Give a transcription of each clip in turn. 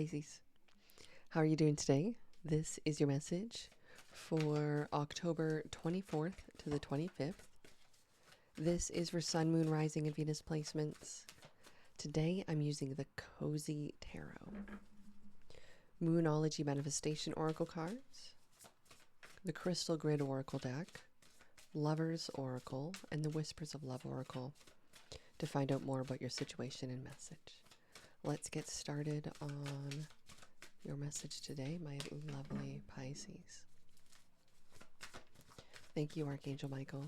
Pisces. How are you doing today? This is your message for October 24th to the 25th. This is for Sun, Moon, Rising, and Venus placements. Today I'm using the Cozy Tarot, Moonology Manifestation Oracle cards, the Crystal Grid Oracle deck, Lover's Oracle, and the Whispers of Love Oracle to find out more about your situation and message. Let's get started on your message today, my lovely Pisces. Thank you, Archangel Michael.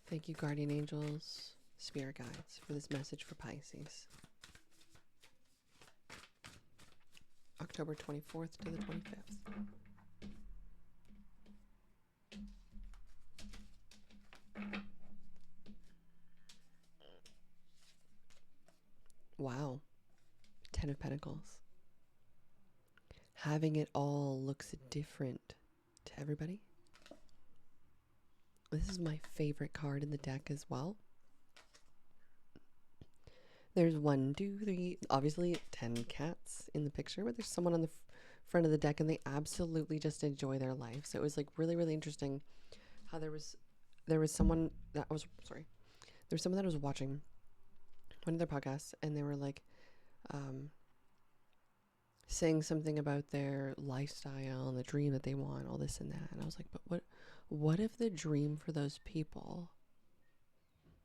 Thank you, Guardian Angels, Spirit Guides, for this message for Pisces. October 24th to the 25th. Wow. 10 of Pentacles. Having it all looks different to everybody. This is my favorite card in the deck as well. There's 1, 2, 3, obviously 10 cats in the picture, but there's someone on the front of the deck and they absolutely just enjoy their life. So it was like really, really interesting how there was someone that was watching one of their podcasts and they were like saying something about their lifestyle and the dream that they want, all this and that. And I was like, but what if the dream for those people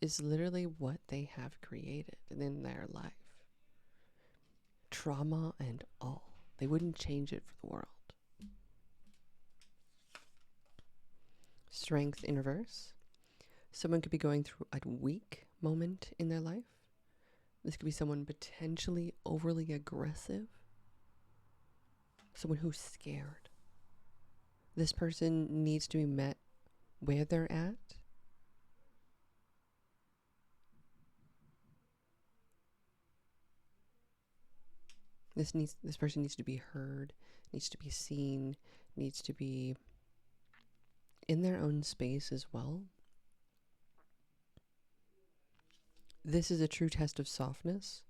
is literally what they have created in their life? Trauma and all. They wouldn't change it for the world. Strength in reverse. Someone could be going through a weak moment in their life. This could be someone potentially overly aggressive. Someone who's scared. This person needs to be met where they're at. This person needs to be heard, needs to be seen, needs to be in their own space as well. This is a true test of softness,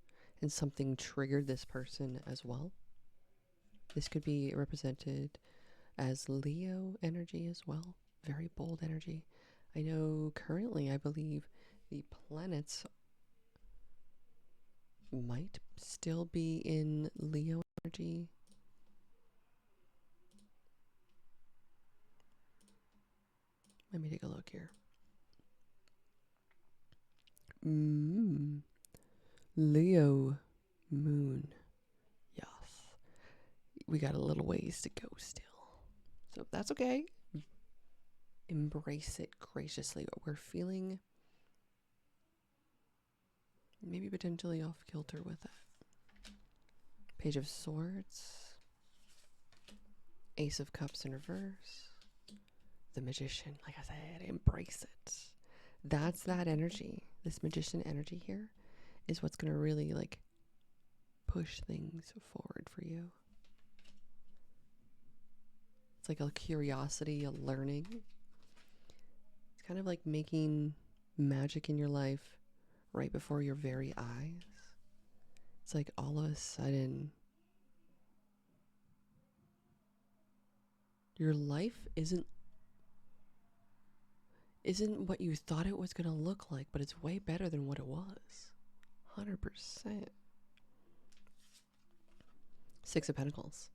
and something triggered this person as well. This could be represented as Leo energy as well. Very bold energy. I know currently I believe the planets might still be in Leo energy. Let me take a look here. Leo moon. Yes. We got a little ways to go still. So that's okay. Embrace it graciously. We're feeling maybe potentially off kilter with that. Page of Swords. Ace of Cups in reverse. The Magician. Like I said, embrace it. That's that energy. This Magician energy here is what's going to really like push things forward for you. It's like a curiosity, a learning. It's kind of like making magic in your life right before your very eyes. It's like all of a sudden your life isn't what you thought it was going to look like, but it's way better than what it was. 100%. 6 of Pentacles.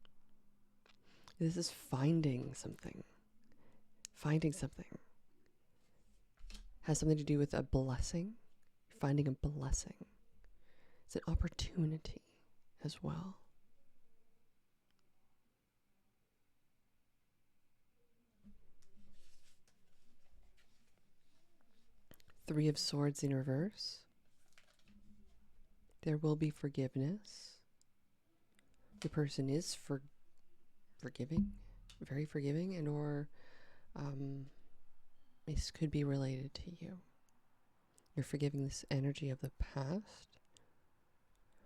This is finding something. Finding something. Has something to do with a blessing. Finding a blessing. It's an opportunity as well. Three of Swords in reverse. There will be forgiveness. The person is forgiving, very forgiving, and or this could be related to you. You're forgiving this energy of the past.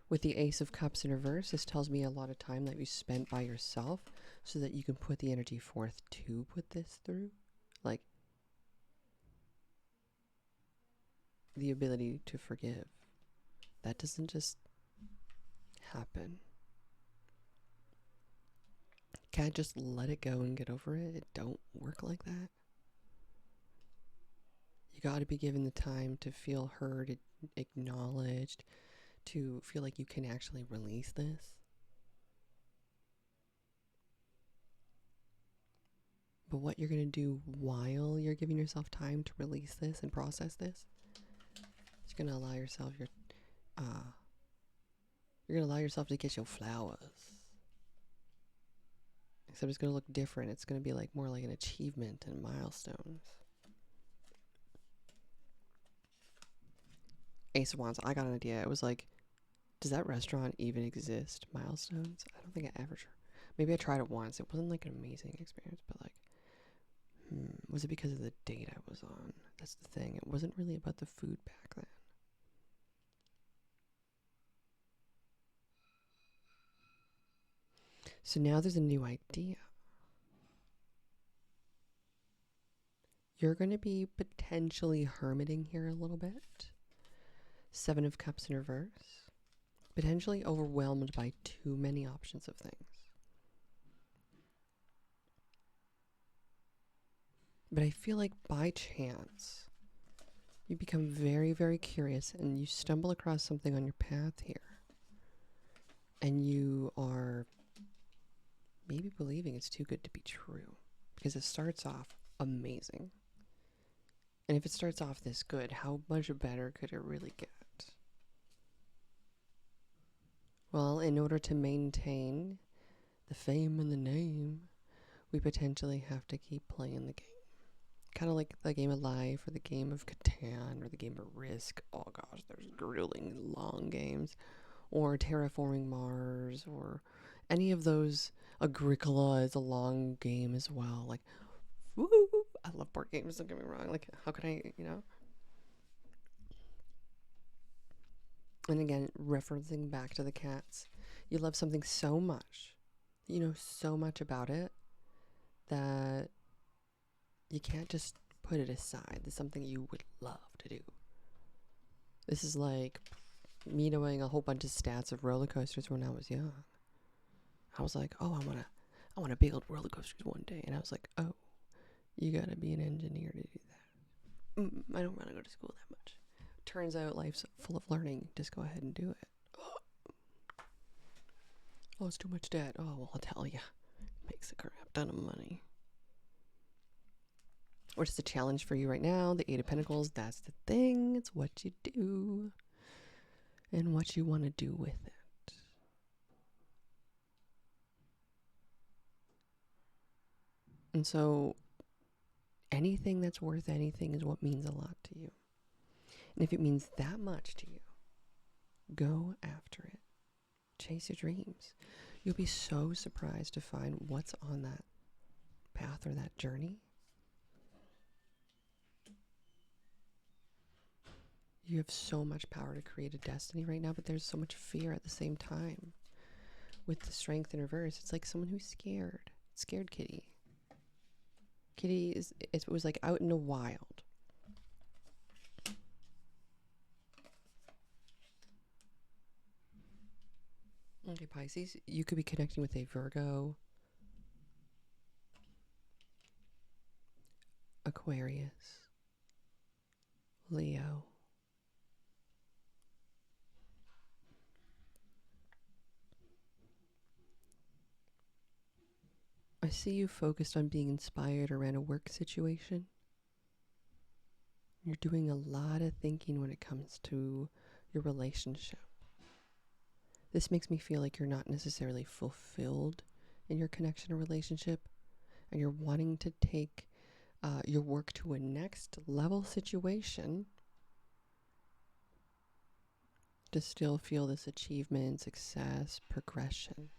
With the Ace of Cups in reverse, this tells me a lot of time that you spent by yourself so that you can put the energy forth to put this through. Like the ability to forgive. That doesn't just happen. Can't just let it go and get over it. It don't work like that. You got to be given the time to feel heard, acknowledged, to feel like you can actually release this. But what you're going to do while you're giving yourself time to release this and process this, you're going to allow yourself to get your flowers. Except it's going to look different. It's going to be like more like an achievement and milestones. Ace of Wands, I got an idea. It was like, does that restaurant even exist? Milestones? I don't think I ever tried. Maybe I tried it once. It wasn't like an amazing experience, but like, was it because of the date I was on? That's the thing. It wasn't really about the food back then. So now there's a new idea. You're going to be potentially hermiting here a little bit. 7 of Cups in reverse. Potentially overwhelmed by too many options of things. But I feel like by chance, you become very, very curious and you stumble across something on your path here. And you are maybe believing it's too good to be true. Because it starts off amazing. And if it starts off this good, how much better could it really get? Well, in order to maintain the fame and the name, we potentially have to keep playing the game. Kind of like the game of Life or the game of Catan or the game of Risk. Oh gosh, there's grueling long games. Or Terraforming Mars or any of those. Agricola is a long game as well. Like, woo! I love board games, don't get me wrong. Like, how could I, And again, referencing back to the cats. You love something so much. You know so much about it that you can't just put it aside. It's something you would love to do. This is like me knowing a whole bunch of stats of roller coasters when I was young. I was like, oh, I wanna build roller coasters one day. And I was like, oh, you gotta be an engineer to do that. I don't wanna go to school that much. Turns out life's full of learning. Just go ahead and do it. Oh, it's too much debt. Oh, well, I'll tell you. Makes a crap ton of money. What's the challenge for you right now? The 8 of Pentacles. That's the thing. It's what you do. And what you want to do with it. And so, anything that's worth anything is what means a lot to you. And if it means that much to you, go after it. Chase your dreams. You'll be so surprised to find what's on that path or that journey. You have so much power to create a destiny right now, but there's so much fear at the same time. With the Strength in reverse, it's like someone who's scared. Scared kitty. Kitty it was like out in the wild. Okay, Pisces, you could be connecting with a Virgo, Aquarius, Leo. I see you focused on being inspired around a work situation. You're doing a lot of thinking when it comes to your relationship. This makes me feel like you're not necessarily fulfilled in your connection or relationship, and you're wanting to take your work to a next level situation to still feel this achievement, success, progression.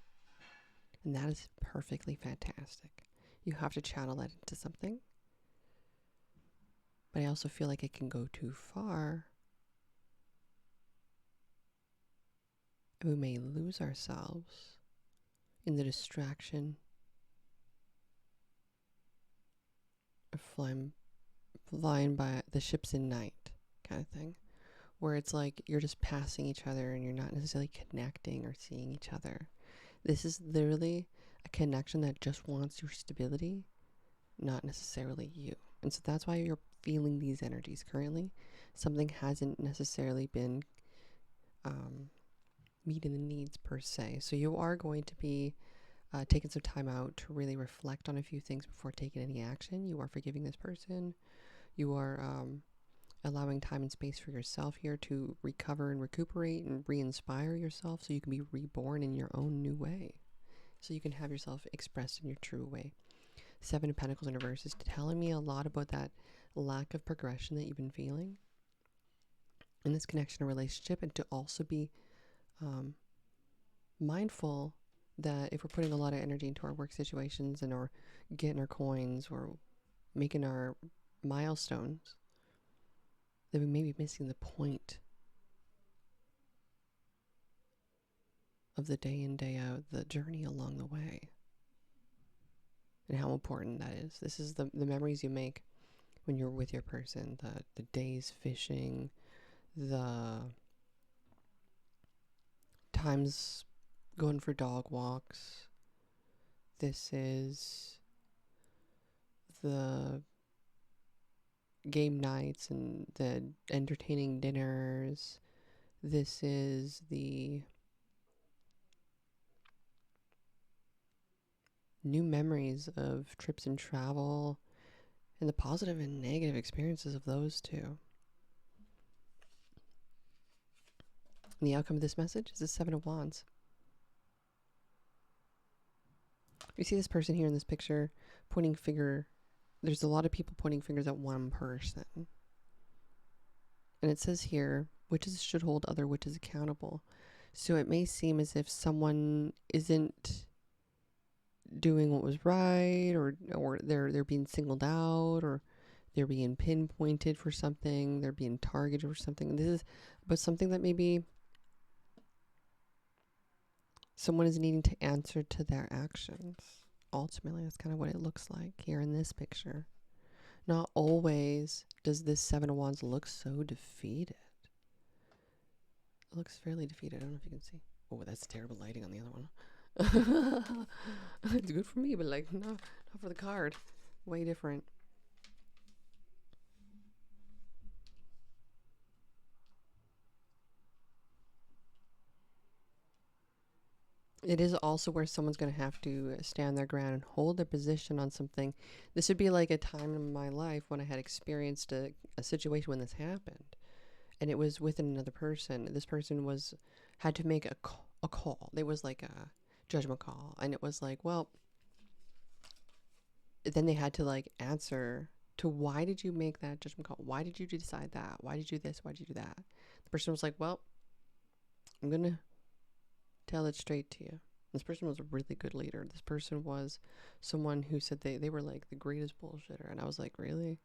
And that is perfectly fantastic. You have to channel that into something. But I also feel like it can go too far. We may lose ourselves in the distraction of flying by the ships in night kind of thing, where it's like you're just passing each other and you're not necessarily connecting or seeing each other. This is literally a connection that just wants your stability, not necessarily you. And so that's why you're feeling these energies currently. Something hasn't necessarily been meeting the needs per se. So you are going to be taking some time out to really reflect on a few things before taking any action. You are forgiving this person. You are allowing time and space for yourself here to recover and recuperate and re-inspire yourself so you can be reborn in your own new way. So you can have yourself expressed in your true way. Seven of Pentacles in reverse is telling me a lot about that lack of progression that you've been feeling in this connection or relationship, and to also be mindful that if we're putting a lot of energy into our work situations and or getting our coins or making our milestones, that we may be missing the point of the day in, day out, the journey along the way, and how important that is. This is the memories you make when you're with your person, the days fishing, the times going for dog walks. This is the game nights and the entertaining dinners. This is the new memories of trips and travel and the positive and negative experiences of those two. And the outcome of this message is the Seven of Wands. You see this person here in this picture pointing finger. There's a lot of people pointing fingers at one person. And it says here, witches should hold other witches accountable. So it may seem as if someone isn't doing what was right, or they're being singled out, or they're being pinpointed for something, they're being targeted for something. This is but something that maybe someone is needing to answer to their actions. Ultimately, that's kind of what it looks like here in this picture. Not always does this Seven of Wands look so defeated. It looks fairly defeated. I don't know if you can see. Oh, that's terrible lighting on the other one. It's good for me, but like, no, not for the card. Way different. It is also where someone's going to have to stand their ground and hold their position on something. This would be like a time in my life when I had experienced a situation when this happened. And it was with another person. This person had to make a call. There was like a judgment call. And it was like, well, then they had to like answer to, why did you make that judgment call? Why did you decide that? Why did you do this? Why did you do that? The person was like, well, I'm going to tell it straight to you. This person was a really good leader. This person was someone who said they were like the greatest bullshitter. And I was like, really?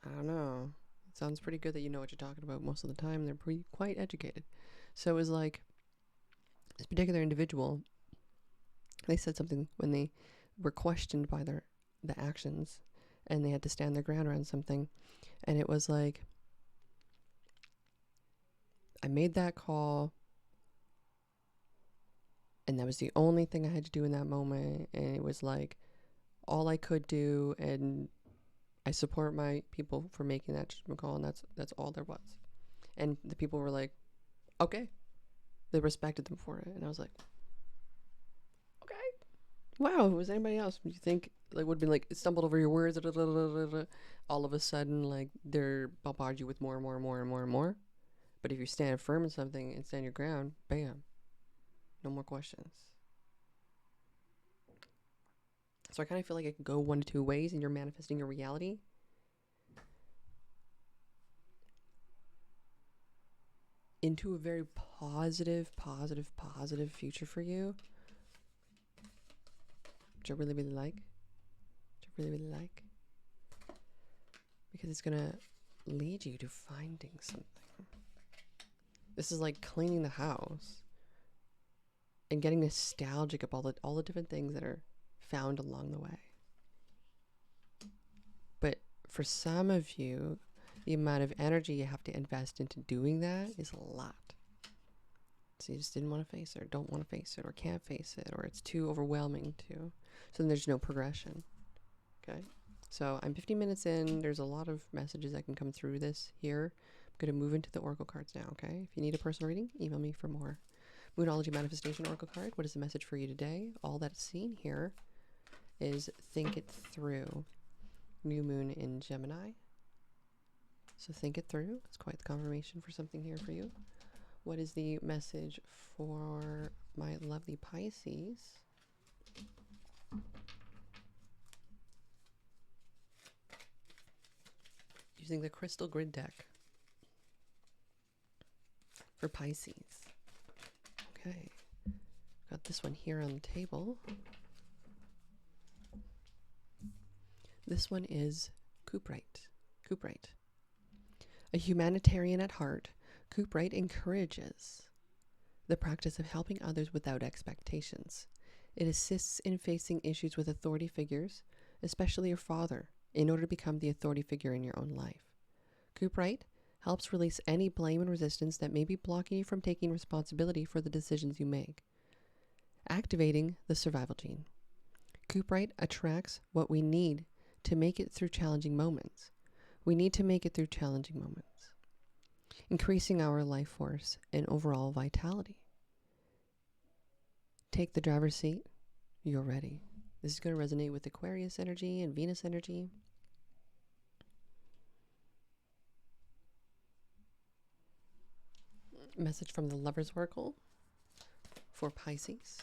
I don't know. It sounds pretty good that you know what you're talking about most of the time. They're quite educated. So it was like this particular individual, they said something when they were questioned by the actions, and they had to stand their ground around something. And it was like, I made that call, and that was the only thing I had to do in that moment. And it was like all I could do, and I support my people for making that judgment call, and that's all there was. And the people were like, okay. They respected them for it. And I was like, okay. Wow, was anybody else? You think like would be like stumbled over your words, all of a sudden like they're bombard you with more and more and more and more and more. But if you stand firm in something and stand your ground, bam, no more questions. So I kind of feel like it could go one of two ways, and you're manifesting your reality. Into a very positive future for you. Which I really, really like. Because it's going to lead you to finding something. This is like cleaning the house and getting nostalgic about all the different things that are found along the way. But for some of you, the amount of energy you have to invest into doing that is a lot. So you just didn't want to face it, or don't want to face it, or can't face it, or it's too overwhelming to. So then there's no progression. Okay. So I'm 15 minutes in. There's a lot of messages that can come through this here. I'm going to move into the oracle cards now, okay? If you need a personal reading, email me for more. Moonology Manifestation Oracle card. What is the message for you today? All that's seen here is think it through. New moon in Gemini. So think it through. It's quite the confirmation for something here for you. What is the message for my lovely Pisces? Using the crystal grid deck for Pisces. Okay, got this one here on the table. This one is Cuprite. Cuprite. A humanitarian at heart, Cuprite encourages the practice of helping others without expectations. It assists in facing issues with authority figures, especially your father, in order to become the authority figure in your own life. Cuprite helps release any blame and resistance that may be blocking you from taking responsibility for the decisions you make. Activating the survival gene. Cuprite attracts what we need to make it through challenging moments. We need to make it through challenging moments, increasing our life force and overall vitality. Take the driver's seat. You're ready. This is going to resonate with Aquarius energy and Venus energy. Message from the Lover's Oracle for Pisces.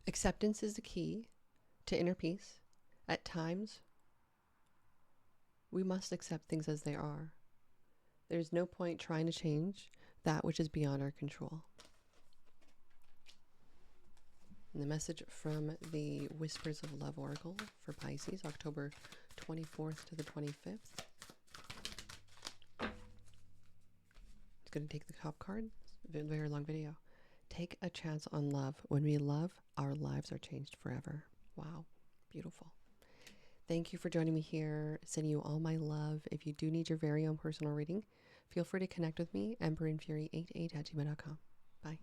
Acceptance is the key to inner peace. At times, we must accept things as they are. There's no point trying to change that which is beyond our control. And the message from the Whispers of Love Oracle for Pisces, October 24th to the 25th. It's going to take the top card. Very long video. Take a chance on love. When we love, our lives are changed forever. Wow. Beautiful. Thank you for joining me here. Sending you all my love. If you do need your very own personal reading, feel free to connect with me, emberandfury88@gmail.com. Bye.